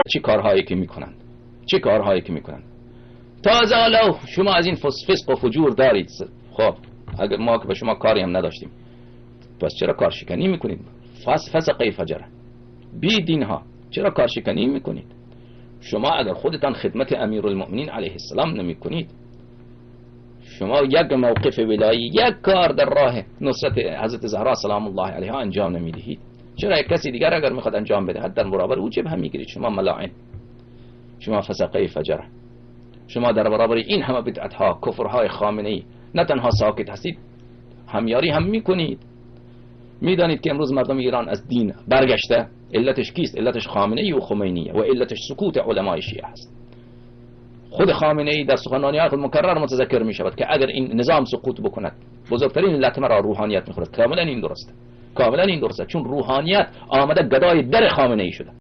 چه کارهایی که میکنند، چه کارهایی که میکنند. تازه حالا شما از این فسق و فجور دارید. خب اگر ما که به شما کاری هم نداشتیم، پس چرا کارشکنی میکنید؟ فسق فجر بی دین ها، چرا کارشکنی میکنید؟ شما اگر خودتان خدمت امیرالمؤمنین علیه السلام نمیکنید، شما یک موقف ولایی، یک کار در راه نصرت حضرت زهرا سلام الله علیها انجام نمیدهید، چرا یک کسی دیگر اگر میخواد انجام بده در برابر او جبهه میگیرید؟ شما ملاعن، شما فسقه فجر، شما در برابر این همه بدعت ها، کفرهای خامنه ای نه تنها ساکت هستید، همیاری هم میکنید. میدانید که امروز مردم ایران از دین برگشته، علتش کیست؟ علتش خامنه ای و خمینیه و علتش سکوت علمای شیعه است. خود خامنه ای در سخنرانی‌های خود مکرر متذکر می شود که اگر این نظام سقوط بکند بزرگترین لطمه را روحانیت میخورد. کاملا این درسته، کاملا این درسته، چون روحانیت آمده گدای در خامنه ای شده.